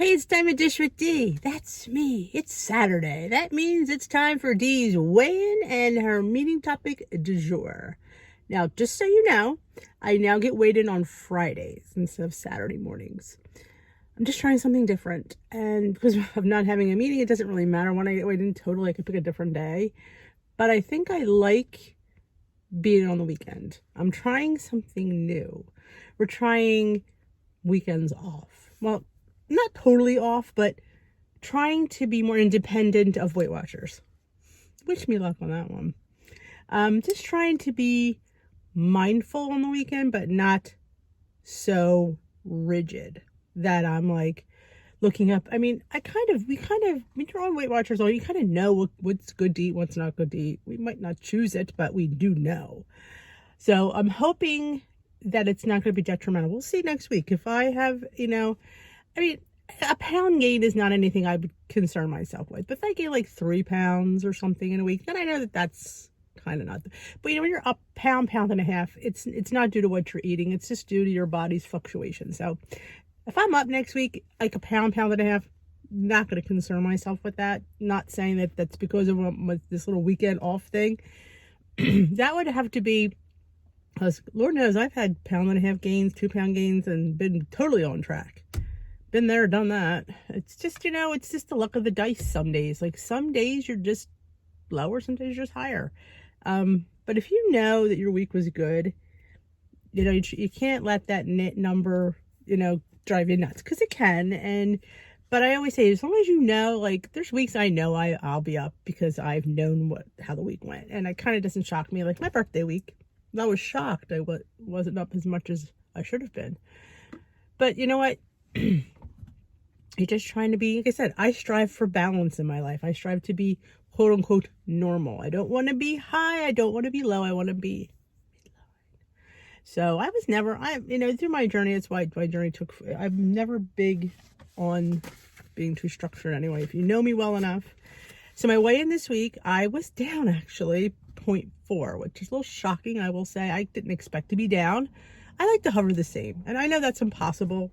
Hey, it's time to dish with D. That's me. It's Saturday. That means it's time for D's weigh-in and her meeting topic du jour. Now, just so you know, I now get weighed in on Fridays instead of Saturday mornings. I'm just trying something different. And because of not having a meeting, it doesn't really matter when I get weighed in. Totally, I could pick a different day. But I think I like being on the weekend. I'm trying something new. We're trying weekends off. Well, not totally off, but trying to be more independent of Weight Watchers. Wish me luck on that one. Just trying to be mindful on the weekend, but not so rigid that I'm like looking up. I mean, when you're on Weight Watchers, you kind of know what's good to eat, what's not good to eat. We might not choose it, but we do know. So I'm hoping that it's not going to be detrimental. We'll see next week. If I have, a pound gain is not anything I would concern myself with. But if I gain like 3 pounds or something in a week, then I know that that's kind of not. But when you're up pound and a half, it's not due to what you're eating. It's just due to your body's fluctuation. So if I'm up next week, like a pound and a half, not going to concern myself with that. Not saying that that's because of this little weekend off thing. That would have to be, because Lord knows I've had pound and a half gains, 2 pound gains, and been totally on track. Been there, done that. It's just, it's just the luck of the dice some days. Like some days you're just lower, some days you're just higher. But if you know that your week was good, you can't let that net number, drive you nuts, because it can. But I always say, as long as like there's weeks I know I'll be up because I've known how the week went. And it kind of doesn't shock me. Like my birthday week, I was shocked I wasn't up as much as I should have been. But you know what? You're just trying to be, like I said, I strive for balance in my life. I strive to be quote unquote normal. I don't want to be high. I don't want to be low. I want to be so I was never, through my journey, that's why my journey I'm never big on being too structured anyway, if you know me well enough. So my weigh-in this week, I was down actually 0.4, which is a little shocking, I will say. I didn't expect to be down. I like to hover the same. And I know that's impossible.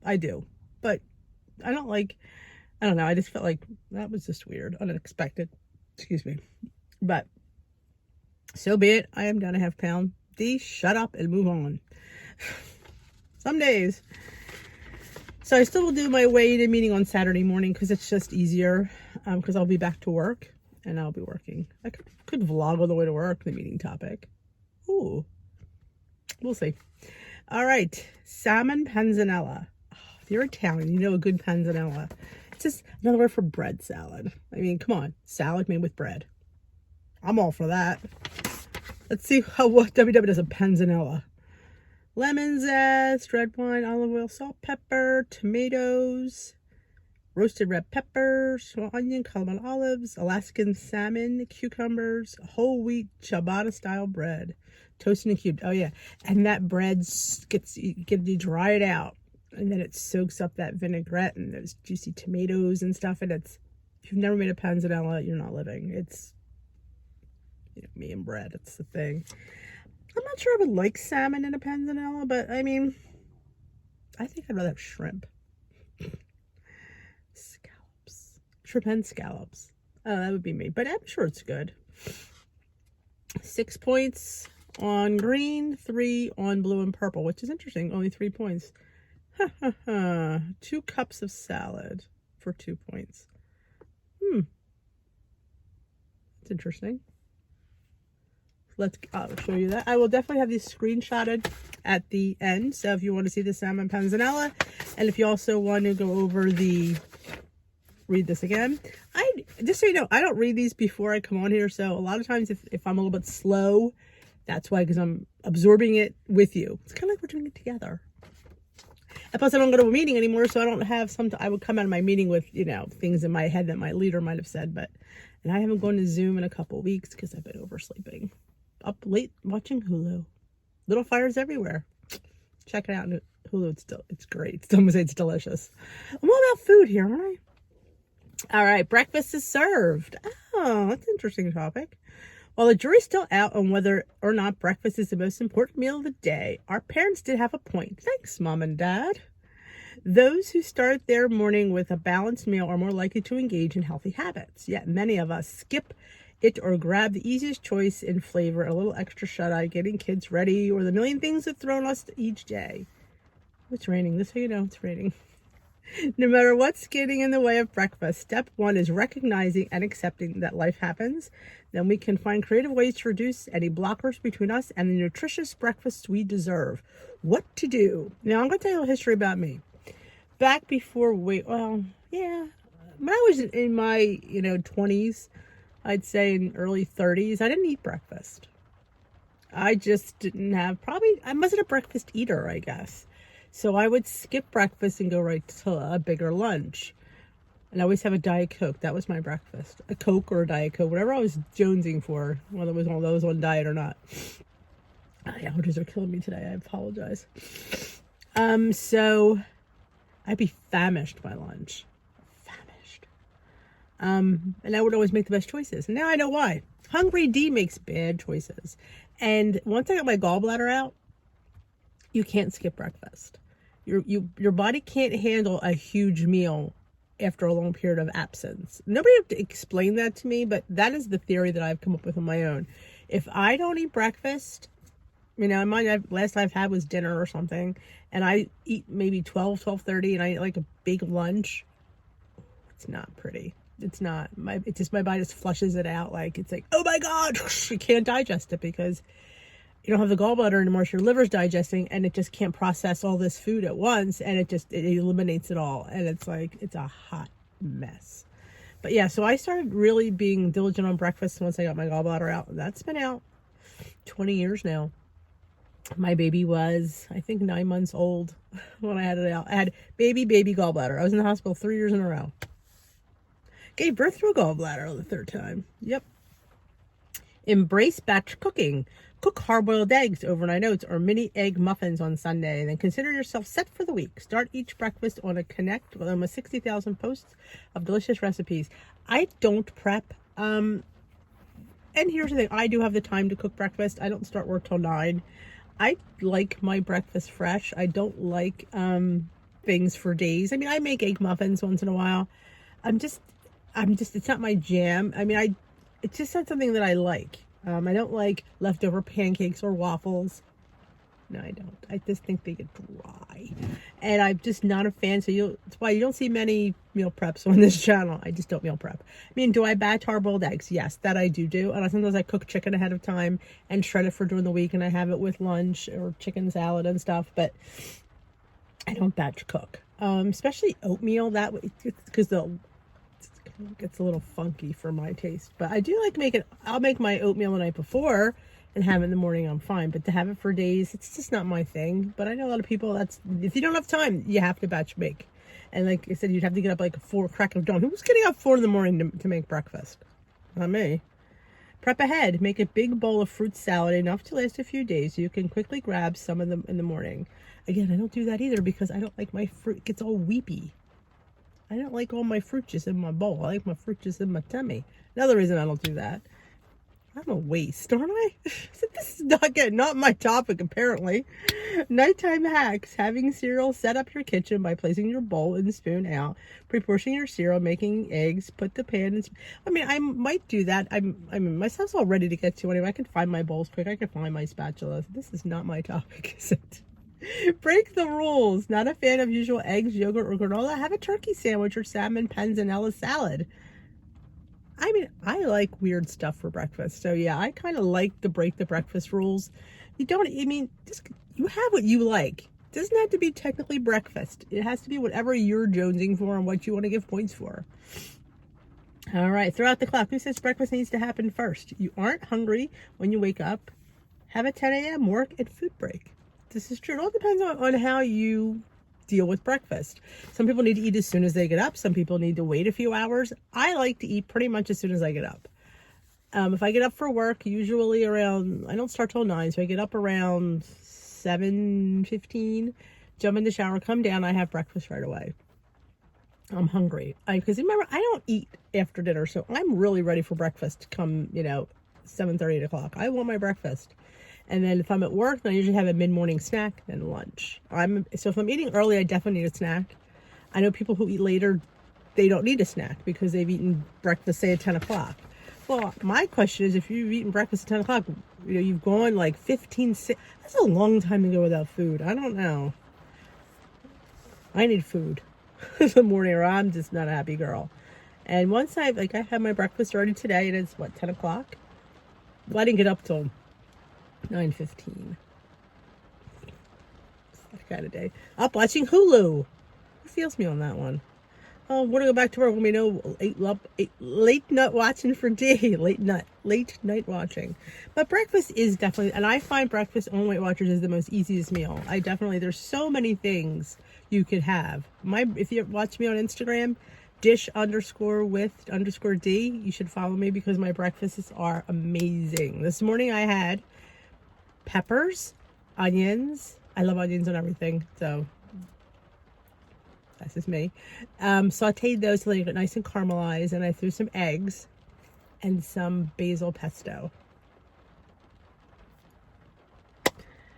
I do. But I don't know. I just felt like that was just weird, unexpected. Excuse me. But so be it. I am down a half pound. D, shut up and move on. Some days. So I still will do my weigh-in meeting on Saturday morning because it's just easier. Because I'll be back to work and I'll be working. I could vlog on the way to work, the meeting topic. Ooh. We'll see. All right. Salmon panzanella. If you're Italian, you know a good panzanella. It's just another word for bread salad. I mean, come on. Salad made with bread. I'm all for that. Let's see what WW does a panzanella. Lemon zest, red wine, olive oil, salt, pepper, tomatoes, roasted red peppers, small onion, calaman olives, Alaskan salmon, cucumbers, whole wheat ciabatta style bread, toasted and cubed. Oh yeah, and that bread you dry it out. And then it soaks up that vinaigrette and those juicy tomatoes and stuff. And if you've never made a panzanella, you're not living. It's, me and bread. It's the thing. I'm not sure I would like salmon in a panzanella, but I mean, I think I'd rather have shrimp. Scallops. Shrimp and scallops. Oh, that would be me. But I'm sure it's good. 6 points on green, 3 on blue and purple, which is interesting. Only 3 points. 2 cups of salad for 2 points. That's interesting. I'll show you that. I will definitely have these screenshotted at the end. So if you want to see the salmon panzanella, and if you also want to go over read this again. Just so you know, I don't read these before I come on here. So a lot of times if I'm a little bit slow, that's why, because I'm absorbing it with you. It's kind of like we're doing it together. And plus, I don't go to a meeting anymore, so I don't have I would come out of my meeting with, things in my head that my leader might have said. And I haven't gone to Zoom in a couple of weeks because I've been oversleeping. Up late watching Hulu. Little fires everywhere. Check it out on Hulu. It's great. Some would say it's delicious. I'm all about food here, aren't I? All right, breakfast is served. Oh, that's an interesting topic. While the jury's still out on whether or not breakfast is the most important meal of the day, our parents did have a point. Thanks, Mom and Dad. Those who start their morning with a balanced meal are more likely to engage in healthy habits. Yet many of us skip it or grab the easiest choice in flavor, a little extra shut-eye, getting kids ready, or the million things that thrown us each day. It's raining. This is how you know it's raining. No matter what's getting in the way of breakfast, step one is recognizing and accepting that life happens. Then we can find creative ways to reduce any blockers between us and the nutritious breakfasts we deserve. What to do? Now, I'm going to tell you a little history about me. Back before when I was in my, 20s, I'd say in early 30s, I didn't eat breakfast. I just didn't have, I wasn't a breakfast eater, I guess. So I would skip breakfast and go right to a bigger lunch. And I always have a Diet Coke. That was my breakfast. A Coke or a Diet Coke, whatever I was jonesing for, whether it was one of those on diet or not. My allergies are killing me today. I apologize. So I'd be famished by lunch. Famished. And I would always make the best choices. And now I know why. Hungry D makes bad choices. And once I got my gallbladder out, you can't skip breakfast. Your body can't handle a huge meal after a long period of absence. Nobody have to explain that to me, but that is the theory that I've come up with on my own. If I don't eat breakfast, last I've had was dinner or something, and I eat maybe 12:30, and I eat like a big lunch, it's not pretty. It's not. My body just flushes it out. Like, it's like, oh my God, you can't digest it because you don't have the gallbladder anymore, so your liver's digesting, and it just can't process all this food at once, and it eliminates it all, and it's like, it's a hot mess. But yeah, so I started really being diligent on breakfast once I got my gallbladder out. That's been out 20 years now. My baby was, I think, 9 months old when I had it out. I had baby gallbladder. I was in the hospital 3 years in a row. Gave birth to a gallbladder the third time. Yep. Embrace batch cooking. Cook hard-boiled eggs, overnight oats, or mini egg muffins on Sunday. And then consider yourself set for the week. Start each breakfast on a Connect with almost 60,000 posts of delicious recipes. I don't prep. And here's the thing. I do have the time to cook breakfast. I don't start work till 9. I like my breakfast fresh. I don't like things for days. I mean, I make egg muffins once in a while. It's not my jam. It's just not something that I like. I don't like leftover pancakes or waffles. No, I don't. I just think they get dry. And I'm just not a fan. So that's why you don't see many meal preps on this channel. I just don't meal prep. Do I batch hard-boiled eggs? Yes, that I do. And sometimes I cook chicken ahead of time and shred it for during the week. And I have it with lunch or chicken salad and stuff. But I don't batch cook. Especially oatmeal. That way, because it gets a little funky for my taste, but I do like I'll make my oatmeal the night before and have it in the morning. I'm fine, but to have it for days, it's just not my thing. But I know a lot of people, if you don't have time, you have to batch make. And like I said, you'd have to get up like 4 crack of dawn. Who's getting up 4 in the morning to make breakfast? Not me. Prep ahead. Make a big bowl of fruit salad, enough to last a few days, so you can quickly grab some of them in the morning. Again, I don't do that either because I don't like my fruit. It gets all weepy. I don't like all my fruit juice in my bowl. I like my fruit juice in my tummy. Another reason I don't do that. I'm a waste, aren't I? This is not my topic, apparently. Nighttime hacks. Having cereal, set up your kitchen by placing your bowl and spoon out. Pre-portioning your cereal, making eggs, put the pan in. I might do that. My stuff's all ready to get to anyway. I can find my bowls quick. I can find my spatula. This is not my topic, is it? Break the rules. Not a fan of usual eggs, yogurt, or granola? Have a turkey sandwich or salmon panzanella salad. I like weird stuff for breakfast. So yeah, I kind of like to break the breakfast rules. You have what you like. It doesn't have to be technically breakfast. It has to be whatever you're jonesing for and what you want to give points for. All right, throw out the clock. Who says breakfast needs to happen first? You aren't hungry when you wake up. Have a 10 a.m. work and food break. This is true. It all depends on how you deal with breakfast. Some people need to eat as soon as they get up. Some people need to wait a few hours. I like to eat pretty much as soon as I get up. If I get up for work, usually I don't start till 9, so I get up around 7:15, jump in the shower, come down, I have breakfast right away. I'm hungry. Because remember, I don't eat after dinner, so I'm really ready for breakfast come, 7:30, 8 o'clock. I want my breakfast. And then if I'm at work, then I usually have a mid-morning snack, then lunch. So if I'm eating early, I definitely need a snack. I know people who eat later, they don't need a snack because they've eaten breakfast, say, at 10 o'clock. Well, my question is, if you've eaten breakfast at 10 o'clock, you've gone like 15, that's a long time to go without food. I don't know. I need food in the morning or I'm just not a happy girl. And once I had my breakfast already today, and it's 10 o'clock? Well, I didn't get up till 9:15. It's that kind of day. Up watching Hulu. Who feels me on that one? Oh, we're gonna go back to work when we know late night watching for D. Late night watching. But breakfast is definitely, and I find breakfast on Weight Watchers is the most easiest meal. There's so many things you could have. If you watch me on Instagram, dish_with_D, you should follow me because my breakfasts are amazing. This morning I had peppers, onions. I love onions on everything, so that's just me. Sauteed those till they get nice and caramelized, and I threw some eggs and some basil pesto.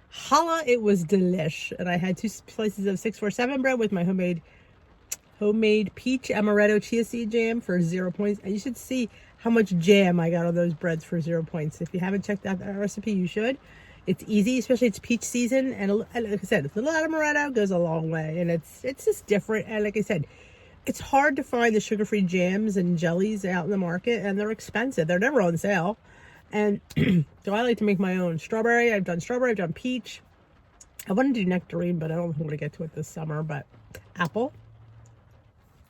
Holla, it was delish. And I had 2 slices of 647 bread with my homemade peach amaretto chia seed jam for 0 points. And you should see how much jam I got on those breads for 0 points. If you haven't checked out that recipe, you should. It's easy, especially it's peach season, and like I said, a little amaretto goes a long way, and it's just different. And like I said, it's hard to find the sugar-free jams and jellies out in the market, and they're expensive. They're never on sale. And so I like to make my own strawberry. I've done strawberry, I've done peach. I want to do nectarine, but I don't think I'm going to get to it this summer. But apple,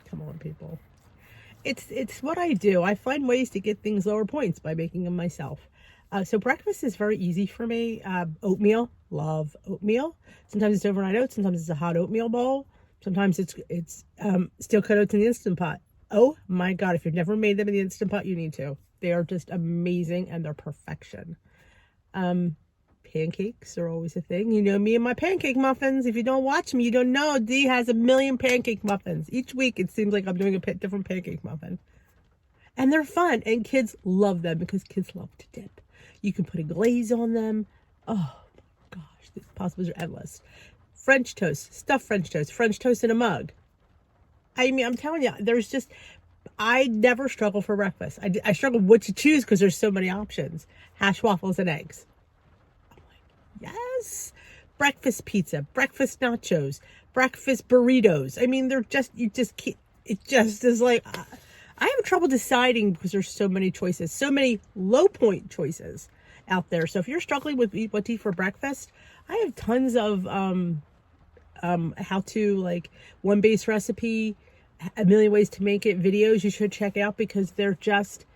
come on, people. It's what I do. I find ways to get things lower points by making them myself. So breakfast is very easy for me. Oatmeal, love oatmeal. Sometimes it's overnight oats. Sometimes it's a hot oatmeal bowl. Sometimes it's steel cut oats in the Instant Pot. Oh my God, if you've never made them in the Instant Pot, you need to. They are just amazing and they're perfection. Pancakes are always a thing. You know me and my pancake muffins. If you don't watch me, you don't know. Dee has a million pancake muffins. Each week it seems like I'm doing a different pancake muffin. And they're fun, and kids love them because kids love to dip. You can put a glaze on them. Oh gosh, the possibilities are endless. French toast, stuffed French toast in a mug. I mean, I'm telling you, I never struggle for breakfast. I struggle what to choose because there's so many options. Hash waffles and eggs. I'm like, yes. Breakfast pizza, breakfast nachos, breakfast burritos. I mean, it just is like, I have trouble deciding because there's so many choices, so many low point choices out there. So if you're struggling with what to eat for breakfast, I have tons of how to, like, one base recipe, a million ways to make it videos you should check out because they're just,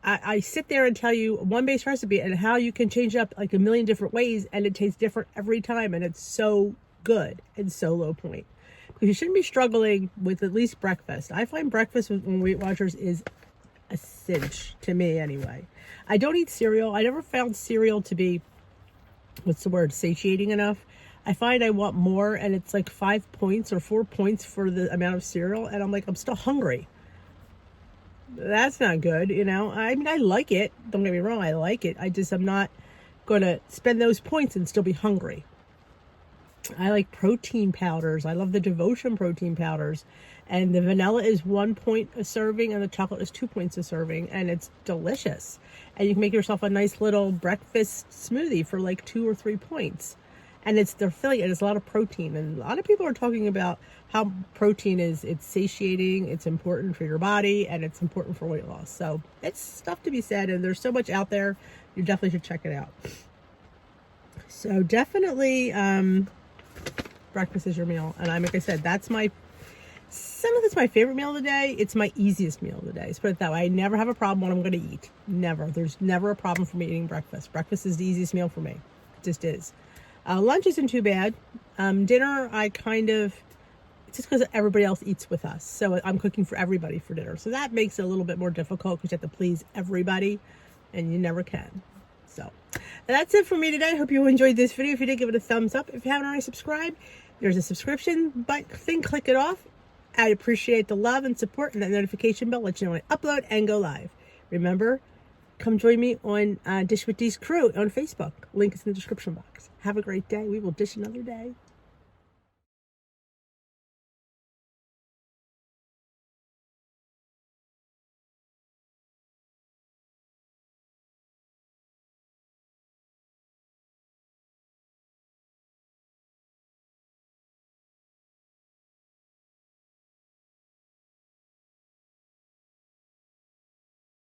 I sit there and tell you one base recipe and how you can change it up like a million different ways and it tastes different every time, and it's so good and so low point. Because you shouldn't be struggling with at least breakfast. I find breakfast on Weight Watchers is a cinch to me anyway. I don't eat cereal. I never found cereal to be, satiating enough. I find I want more, and it's like 5 points or 4 points for the amount of cereal, and I'm like, I'm still hungry. That's not good, you know. I mean, I like it. Don't get me wrong, I like it. I'm not going to spend those points and still be hungry. I like protein powders. I love the Devotion protein powders. And the vanilla is 1 point a serving and the chocolate is 2 points a serving. And it's delicious. And you can make yourself a nice little breakfast smoothie for like 2 or 3 points. And they're filling it. It's a lot of protein. And a lot of people are talking about how protein it's satiating, it's important for your body, and it's important for weight loss. So it's stuff to be said. And there's so much out there. You definitely should check it out. So definitely, breakfast is your meal. And like I said, some of it's my favorite meal of the day. It's my easiest meal of the day. Let's put it that way. I never have a problem when I'm going to eat. Never. There's never a problem for me eating breakfast. Breakfast is the easiest meal for me. It just is. Lunch isn't too bad. Dinner, it's just because everybody else eats with us. So I'm cooking for everybody for dinner. So that makes it a little bit more difficult because you have to please everybody, and you never can. So that's it for me today. Hope you enjoyed this video. If you did, give it a thumbs up. If you haven't already subscribed, there's a subscription thing. Click it off. I appreciate the love and support, and that notification bell lets you know when I upload and go live. Remember, come join me on Dish with Dee's Crew on Facebook. Link is in the description box. Have a great day. We will dish another day.